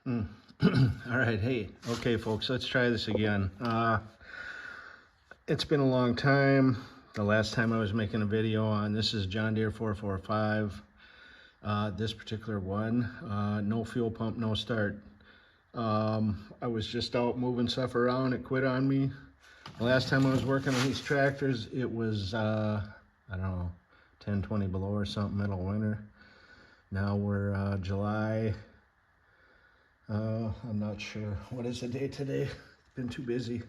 All right, hey, okay, folks, let's try this again. It's been a long time. The last time I was making a video on this is John Deere 445. This particular one, no fuel pump, no start. I was just out moving stuff around. It quit on me. The last time I was working on these tractors, it was, I don't know, 10, 20 below or something, middle of winter. Now we're July. I'm not sure. What is the date today? Been too busy.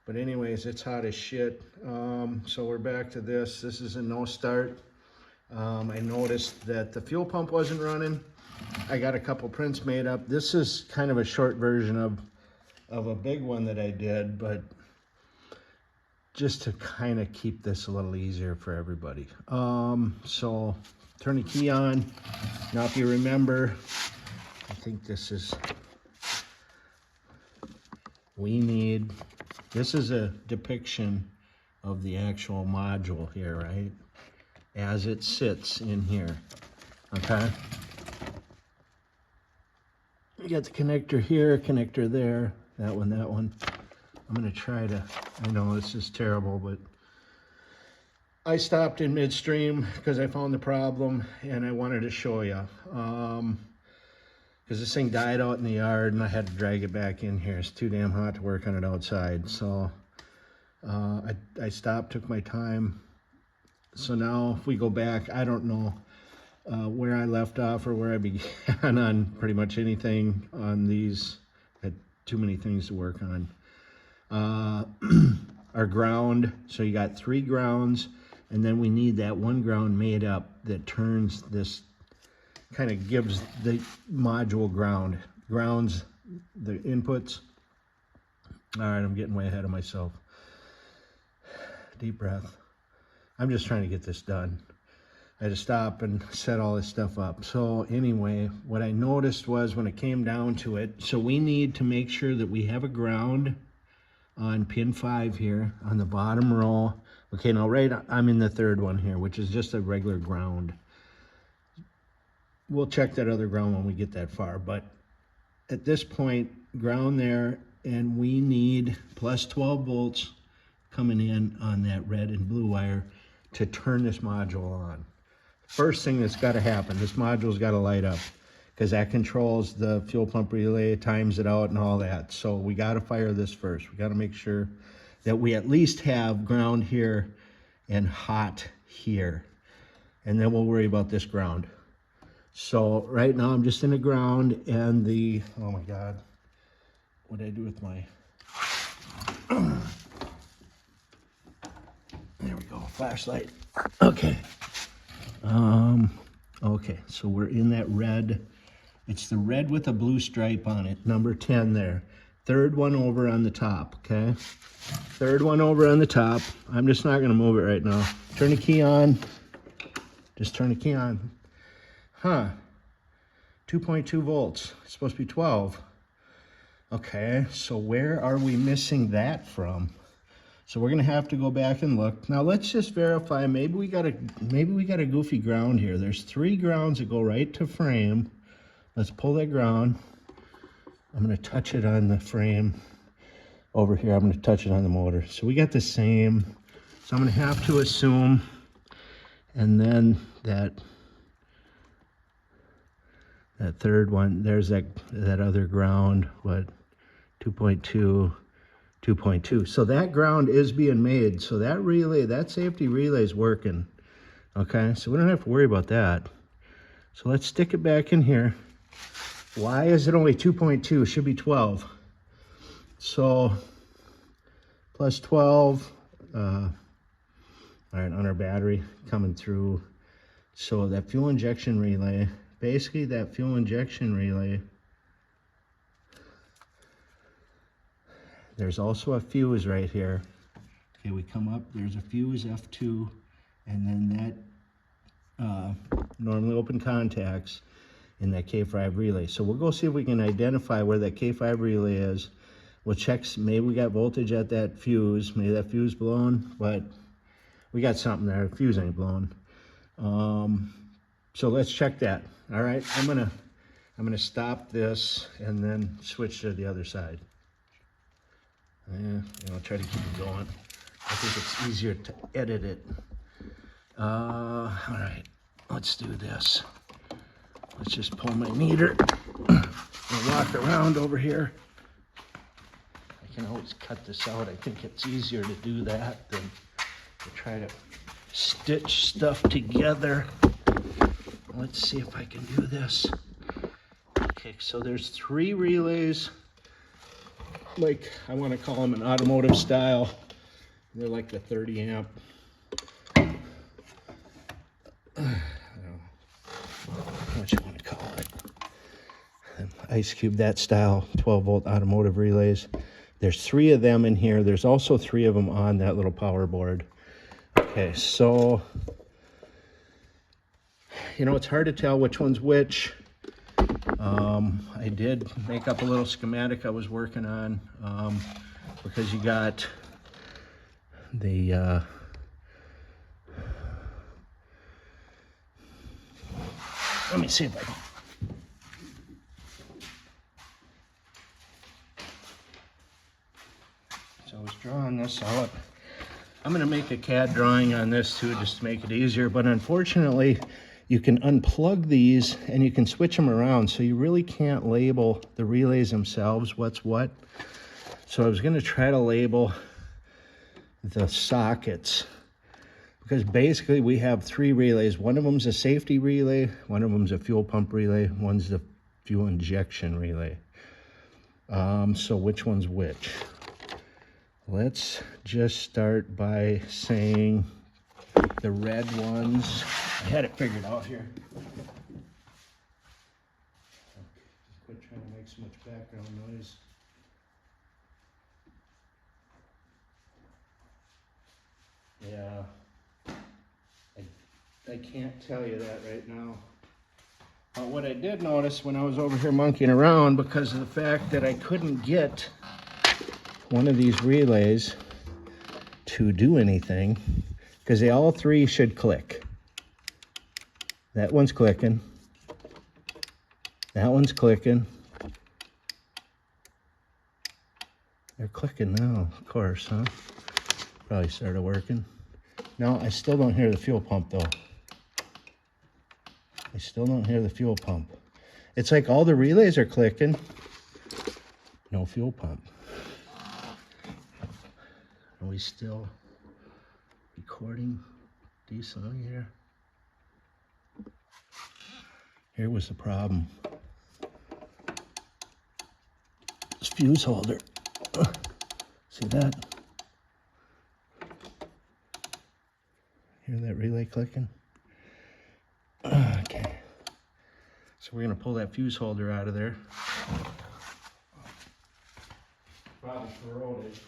But anyways, it's hot as shit. So we're back to this. This is a no start. I noticed that the fuel pump wasn't running. I got a couple prints made up. This is kind of a short version of a big one that I did, but just to kind of keep this a little easier for everybody. So turn the key on. Now if you remember, I think this is, this is a depiction of the actual module here, right? As it sits in here, okay? You got the connector here, connector there, that one. I'm gonna try to, I know this is terrible, but I stopped in midstream because I found the problem and I wanted to show you. Because this thing died out in the yard and I had to drag it back in here. It's too damn hot to work on it outside. So I stopped, took my time. So now if we go back, I don't know where I left off or where I began on pretty much anything on these. I had too many things to work on. Our ground, so you got 3 grounds, and then we need that one ground made up that turns this, kind of gives the module grounds the inputs. All right, I'm getting way ahead of myself. Deep breath. I'm just trying to get this done. I had to stop and set all this stuff up. So anyway, what I noticed was when it came down to it, so we need to make sure that we have a ground on pin 5 here on the bottom row. Okay, now I'm in the 3rd one here, which is just a regular ground. We'll check that other ground when we get that far, but at this point, ground there, and we need plus 12 volts coming in on that red and blue wire to turn this module on. First thing that's got to happen, this module's got to light up because that controls the fuel pump relay, times it out and all that. So we got to fire this first. We got to make sure that we at least have ground here and hot here, and then we'll worry about this ground. So right now I'm just in the ground and the, oh my God, what did I do with my, there we go, flashlight. Okay. Okay, so we're in that red. It's the red with a blue stripe on it, number 10 there. 3rd one over on the top, okay? 3rd one over on the top. I'm just not gonna move it right now. Turn the key on. Just turn the key on. Huh, 2.2 volts, it's supposed to be 12. Okay, so where are we missing that from? So we're gonna have to go back and look. Now let's just verify, maybe we got a goofy ground here. There's 3 grounds that go right to frame. Let's pull that ground. I'm gonna touch it on the frame over here. I'm gonna touch it on the motor. So we got the same. So I'm gonna have to assume, and then that 3rd one, there's that other ground, what, 2.2, 2.2. So that ground is being made. So that relay, that safety relay is working. Okay, so we don't have to worry about that. So let's stick it back in here. Why is it only 2.2? It should be 12. So plus 12, all right, on our battery coming through. So that fuel injection relay, basically that fuel injection relay, there's also a fuse right here. Okay, we come up, there's a fuse F2, and then that normally open contacts in that K5 relay. So we'll go see if we can identify where that K5 relay is. We'll check, maybe we got voltage at that fuse, maybe that fuse blown, but we got something there, the fuse ain't blown. So let's check that. All right, I'm gonna I'm going to stop this and then switch to the other side. I'll try to keep it going. I think it's easier to edit it. All right, let's do this. Let's just pull my meter and walk around over here. I can always cut this out. I think it's easier to do that than to try to stitch stuff together. Let's see if I can do this. Okay, so there's 3 relays. Like, I want to call them an automotive style. They're like the 30 amp. I don't know what you want to call it. Ice Cube, that style, 12 volt automotive relays. There's 3 of them in here. There's also 3 of them on that little power board. Okay, so, it's hard to tell which one's which. I did make up a little schematic I was working on, because you got the, let me see if I can. So I was drawing this out. I'm going to make a CAD drawing on this too, just to make it easier, but unfortunately, you can unplug these and you can switch them around, so you really can't label the relays themselves, what's what. So I was going to try to label the sockets, because basically we have 3 relays. One of them's a safety relay, one of them's a fuel pump relay, one's the fuel injection relay. So which one's which? Let's just start by saying the red ones. I had it figured out here. Quit trying to make so much background noise. Yeah, I can't tell you that right now. But what I did notice when I was over here monkeying around, because of the fact that I couldn't get one of these relays to do anything, because they all 3 should click. That one's clicking. That one's clicking. They're clicking now, of course, huh? Probably started working. No, I still don't hear the fuel pump though. I still don't hear the fuel pump. It's like all the relays are clicking. No fuel pump. Are we still recording decently here? Here was the problem. This fuse holder. See that? Hear that relay clicking? Okay. So we're going to pull that fuse holder out of there. Probably corroded.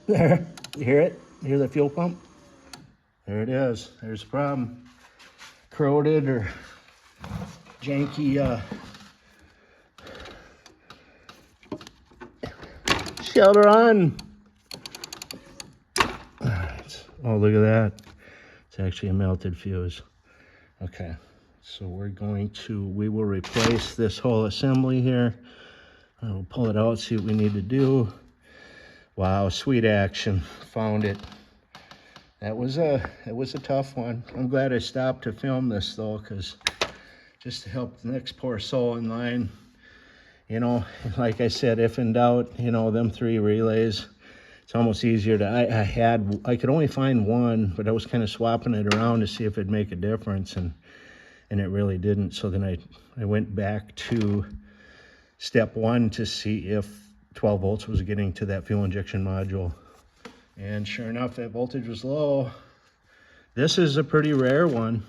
There, you hear it? You hear the fuel pump? There it is. There's the problem. Corroded or janky shelter on. All right. Oh, look at that. It's actually a melted fuse. Okay. So we will replace this whole assembly here. We'll pull it out, see what we need to do. Wow, sweet action. Found it. It was a tough one. I'm glad I stopped to film this though, because just to help the next poor soul in line, like I said, if in doubt, them 3 relays, it's almost easier to, I could only find one, but I was kind of swapping it around to see if it'd make a difference, and it really didn't. So then I went back to step 1 to see if 12 volts was getting to that fuel injection module. And sure enough, that voltage was low. This is a pretty rare one.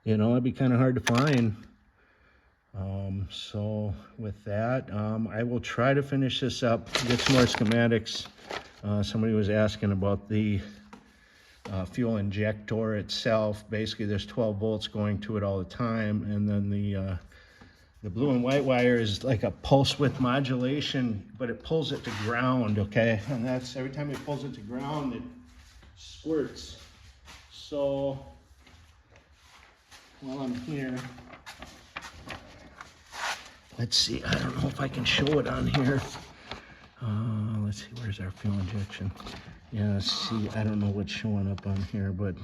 It'd be kind of hard to find. So with that, I will try to finish this up, get some more schematics. Somebody was asking about the fuel injector itself. Basically, there's 12 volts going to it all the time, and then the The blue and white wire is like a pulse width modulation, but it pulls it to ground, okay? And that's, every time it pulls it to ground, it squirts. So, while I'm here, let's see, I don't know if I can show it on here. Let's see, where's our fuel injection? Yeah, see, I don't know what's showing up on here, but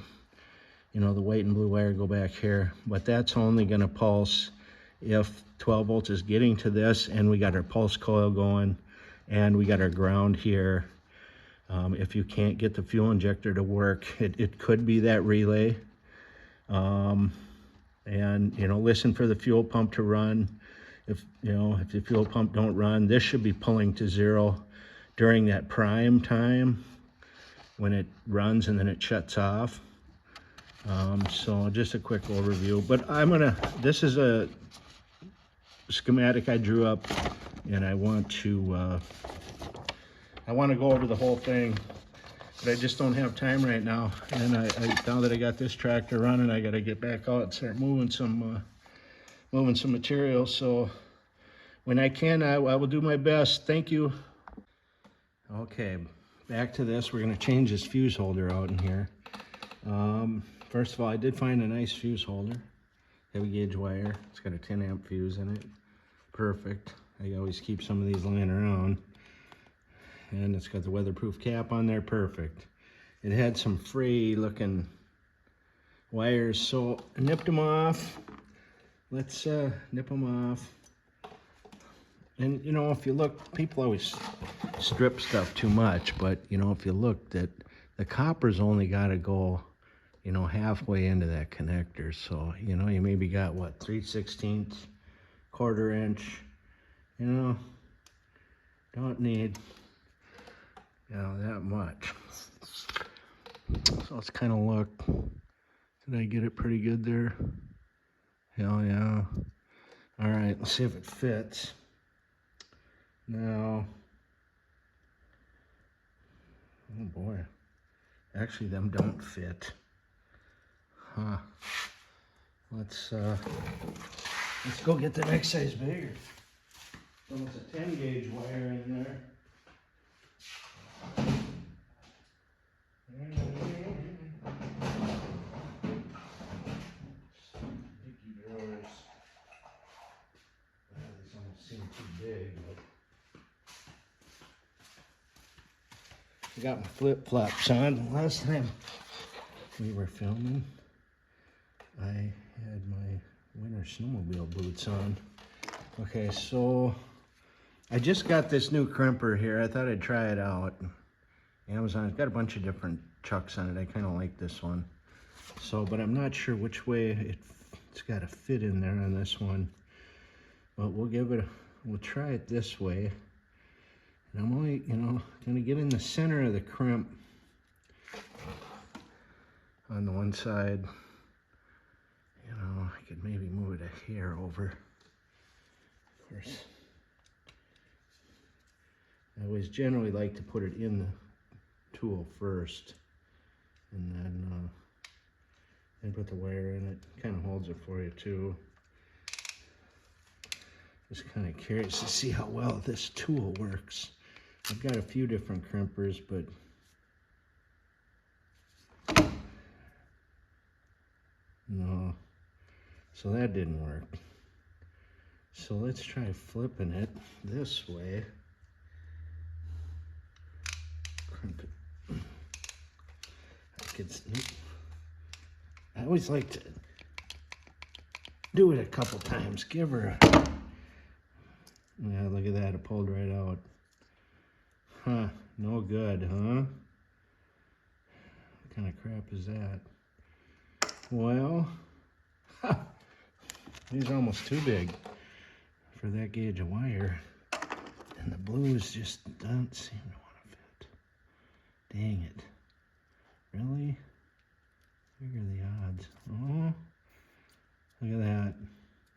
you know, the white and blue wire go back here, but that's only gonna pulse if 12 volts is getting to this, and we got our pulse coil going, and we got our ground here. If you can't get the fuel injector to work, it could be that relay. And you know, listen for the fuel pump to run. If the fuel pump don't run, this should be pulling to 0 during that prime time when it runs and then it shuts off. So just a quick overview, but this is a schematic I drew up, and I want to go over the whole thing, but I just don't have time right now. And now that I got this tractor running, I got to get back out and start moving some material. So when I can, I will do my best. Thank you. Okay, back to this. We're going to change this fuse holder out in here. First of all, I did find a nice fuse holder, heavy gauge wire. It's got a 10 amp fuse in it. Perfect. I always keep some of these laying around. And it's got the weatherproof cap on there. Perfect. It had some fray looking wires, so I nipped them off. Let's nip them off. And you know, if you look, people always strip stuff too much, but you know, if you look, that the copper's only got to go, you know, halfway into that connector. So you know, you maybe got what, 3/16, 1/4 inch. You know, don't need, you know, that much. So let's kind of look. Did I get it pretty good there? Hell yeah. All right, let's see if it fits. Now, oh boy, actually them don't fit. Huh. Let's go get the next size bigger. So it's a 10 gauge wire in there. Dicky drawers. These almost seem too big, but I got my flip flops on. Last time we were filming, I had my winter snowmobile boots on. Okay, so I just got this new crimper here. I thought I'd try it out. Amazon, it's got a bunch of different chucks on it. I kind of like this one. So, but I'm not sure which way it's got to fit in there on this one. But we'll try it this way. And I'm only, you know, gonna get in the center of the crimp on the one side. You know, I could maybe move it a hair over. Of course, I always generally like to put it in the tool first, and then put the wire in it. Kind of holds it for you too. Just kind of curious to see how well this tool works. I've got a few different crimpers, but no, so that didn't work. So let's try flipping it this way. Crimp it. I always like to do it a couple times. Give her a, yeah, look at that, it pulled right out. Huh, no good, huh? What kind of crap is that? Well, these are almost too big for that gauge of wire. And the blues just don't seem to want to fit. Dang it. Really? Figure the odds. Oh, look at that.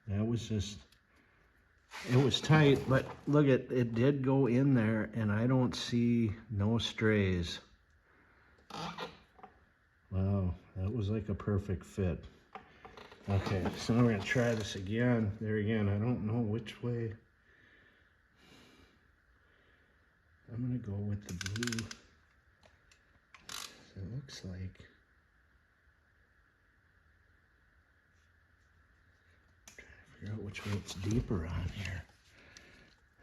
That was just, it was tight, but look at it did go in there, and I don't see no strays. Wow, that was like a perfect fit. Okay, so now we're gonna try this again. There again, I don't know which way. I'm gonna go with the blue. So it looks like. Figure out which way it's deeper on here.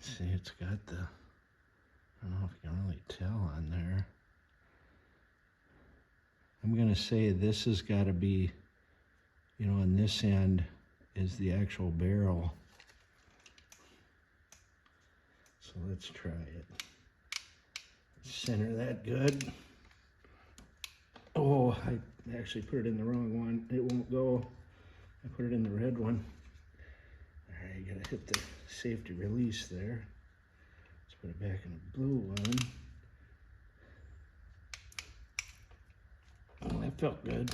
See, it's got the, I don't know if you can really tell on there. I'm gonna say this has gotta be, you know, on this end is the actual barrel. So let's try it. Center that good. Oh, I actually put it in the wrong one. It won't go. I put it in the red one. All right, you gotta hit the safety release there. Let's put it back in the blue one. Oh, that felt good.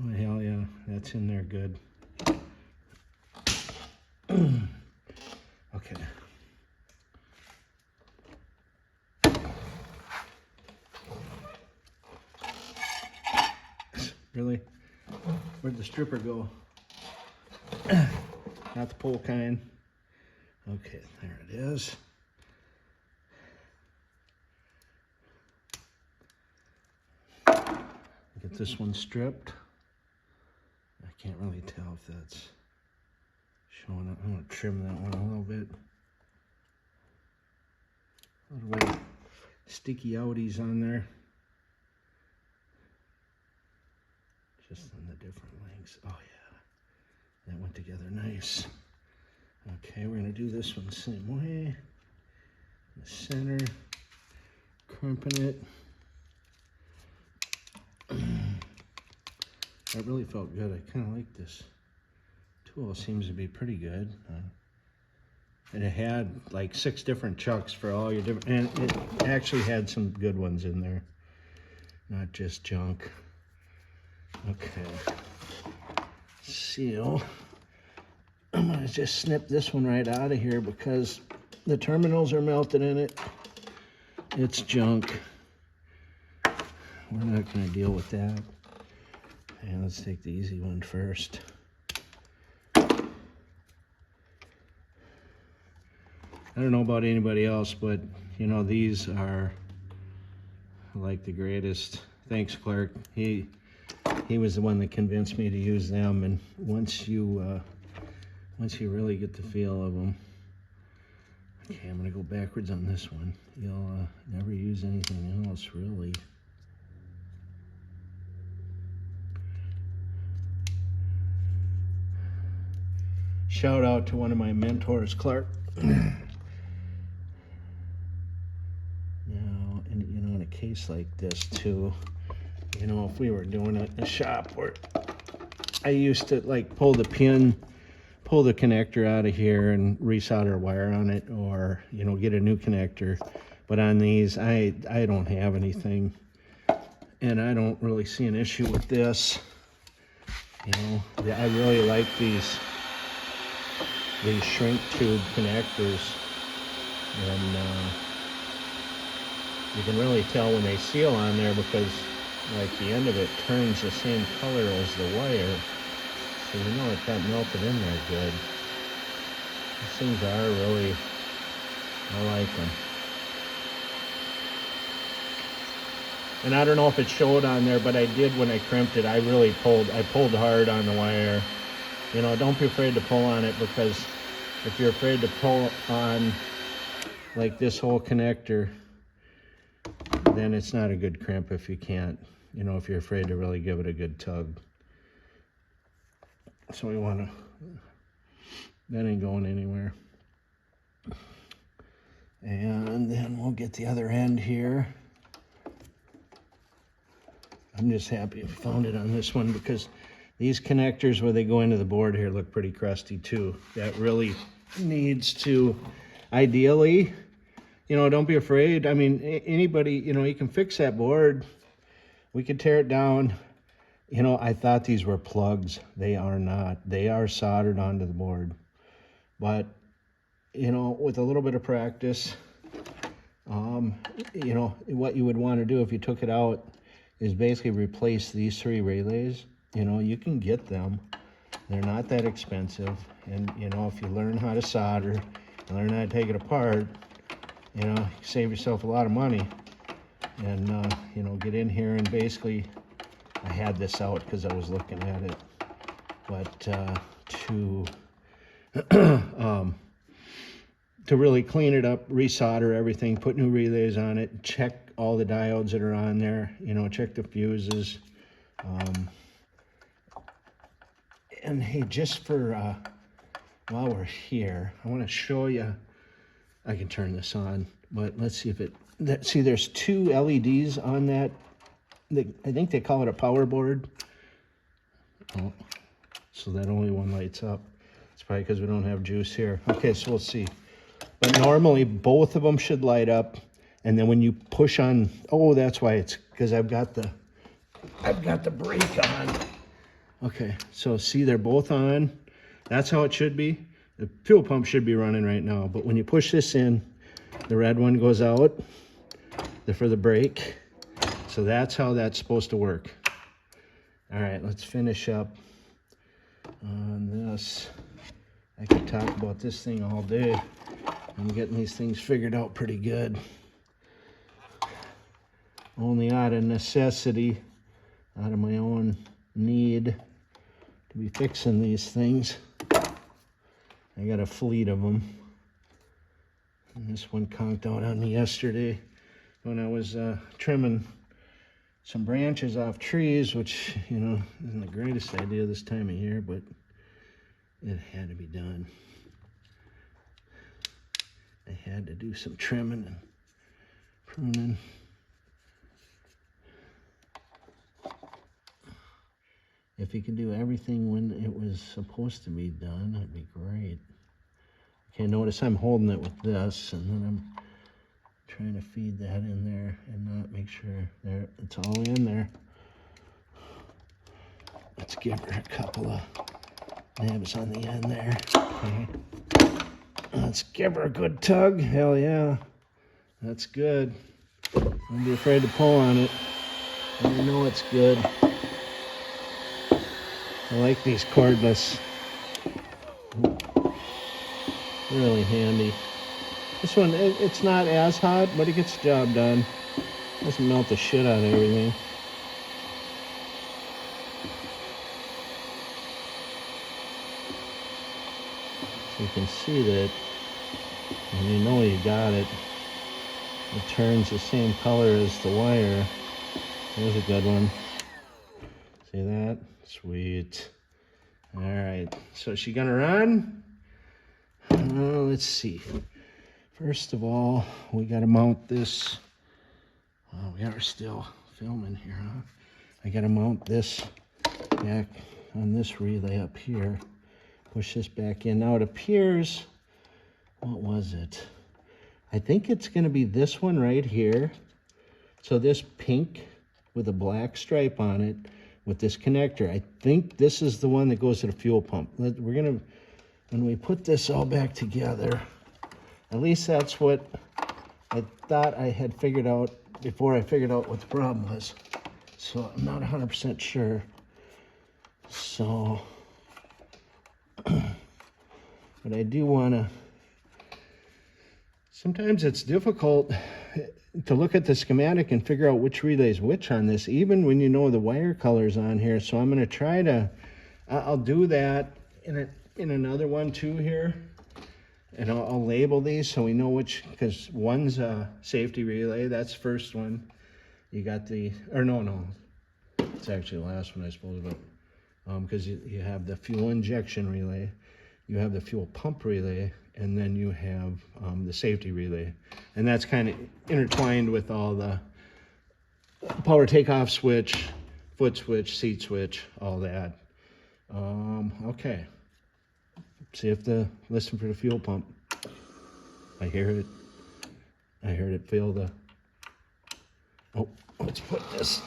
Oh, hell yeah, that's in there good. Okay. Really? Where'd the stripper go? Not the pole kind. Okay, there it is. Get this one stripped. I can't really tell if that's showing up. I'm gonna trim that one a little bit. A little bit of sticky outies on there. Just on the different lengths. Oh yeah, that went together nice. Okay, we're gonna do this one the same way. In the center, crimping it. That really felt good. I kind of like this tool. Seems to be pretty good. And it had like 6 different chucks for all your different, and it actually had some good ones in there, not just junk. Okay, seal. I'm gonna just snip this one right out of here because the terminals are melted in it. It's junk. We're not gonna deal with that. And let's take the easy one first. I don't know about anybody else, but you know, these are like the greatest. Thanks, Clark. He was the one that convinced me to use them, and once you really get the feel of them. Okay, I'm gonna go backwards on this one. You'll never use anything else, really. Shout out to one of my mentors, Clark. Now, and you know, in a case like this too, you know, if we were doing it in the shop where I used to like pull the connector out of here and resolder wire on it, or you know, get a new connector. But on these, I don't have anything, and I don't really see an issue with this. You know, I really like these shrink tube connectors, and you can really tell when they seal on there because like the end of it turns the same color as the wire, so you know it got melted in there good. These things are really, I like them. And I don't know if it showed on there, but I did when I crimped it. I pulled hard on the wire. You know, don't be afraid to pull on it, because if you're afraid to pull on like this whole connector, then it's not a good crimp if you can't, you know, if you're afraid to really give it a good tug. So we want to, that ain't going anywhere. And then we'll get the other end here. I'm just happy I found it on this one, because these connectors where they go into the board here look pretty crusty too. That really needs to, ideally, you know, don't be afraid. I mean, anybody, you know, you can fix that board. We could tear it down. You know, I thought these were plugs. They are not. They are soldered onto the board. But, you know, with a little bit of practice, you know, what you would want to do if you took it out is basically replace these 3 relays you know, you can get them. They're not that expensive. And, you know, if you learn how to solder, and learn how to take it apart, you know, you save yourself a lot of money. And, you know, get in here and basically, I had this out because I was looking at it. But to really clean it up, resolder everything, put new relays on it, check all the diodes that are on there, you know, check the fuses. And hey, just for, while we're here, I want to show you, I can turn this on, but let's see if it, see there's two LEDs on that. I think they call it a power board. Oh, so that only one lights up. It's probably because we don't have juice here. Okay, so we'll see. But normally both of them should light up. And then when you push on, oh, that's why it's, because I've got the brake on. Okay, so see, they're both on. That's how it should be. The fuel pump should be running right now. But when you push this in, the red one goes out for the brake. So that's how that's supposed to work. All right, let's finish up on this. I could talk about this thing all day. I'm getting these things figured out pretty good. Only out of necessity, out of my own need to be fixing these things. I got a fleet of them. And this one conked out on me yesterday when I was trimming some branches off trees, which, you know, isn't the greatest idea this time of year, but it had to be done. I had to do some trimming and pruning. If you could do everything when it was supposed to be done, that'd be great. Okay, notice I'm holding it with this, and then I'm trying to feed that in there and not make sure there it's all in there. Let's give her a couple of nabs on the end there. Okay. Let's give her a good tug. Hell yeah. That's good. Don't be afraid to pull on it. And you know it's good. I like these cordless. Really handy. This one, it's not as hot, but it gets the job done. Doesn't melt the shit out of everything. So you can see that, and you know you got it. It turns the same color as the wire. There's a good one. See that? Sweet. All right, so is she gonna run? Let's see. First of all, we gotta mount this. Oh, we are still filming here, huh? I gotta mount this back on this relay up here. Push this back in. Now it appears, what was it? I think it's gonna be this one right here. So this pink with a black stripe on it with this connector. I think this is the one that goes to the fuel pump. We're gonna, when we put this all back together, at least that's what I thought I had figured out before I figured out what the problem was. So I'm not 100% sure. So, but I do wanna, sometimes it's difficult to look at the schematic and figure out which relay's which on this, even when you know the wire colors on here. So I'm gonna try to, I'll do that in another one too here. And I'll label these so we know which, because one's a safety relay, that's the first one. You got the, or no, it's actually the last one I suppose, but because you have the fuel injection relay, you have the fuel pump relay, and then you have the safety relay. And that's kind of intertwined with all the power takeoff switch, foot switch, seat switch, all that. Okay. See if listen for the fuel pump. I hear it. I heard it feel the, oh, let's put this.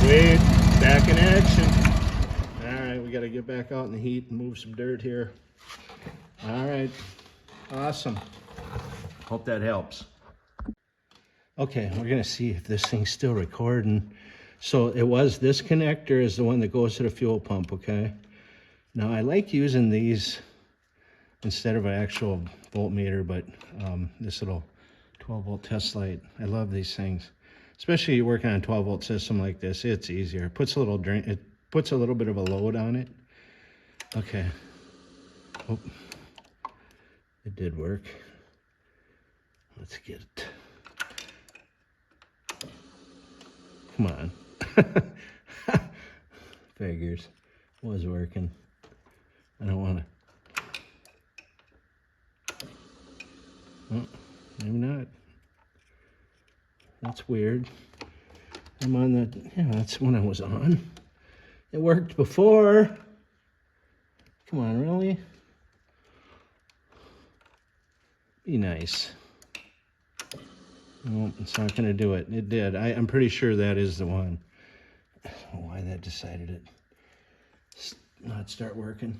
Sweet, back in action. All right, we got to get back out in the heat and move some dirt here. All right, awesome. Hope that helps. Okay, we're gonna see if this thing's still recording. So it was, this connector is the one that goes to the fuel pump, okay? Now I like using these instead of an actual voltmeter, but this little 12 volt test light, I love these things. Especially working on a 12 volt system like this, it's easier. It puts a little it puts a little bit of a load on it. Okay. Oh, it did work. Let's get it. Come on. Figures. Was working. I don't want to. Oh, maybe not. That's weird. I'm on the, yeah, that's when I was on. It worked before. Come on, really? Be nice. No, it's not gonna do it. It did. I'm pretty sure that is the one. I don't know why that decided it. Not start working.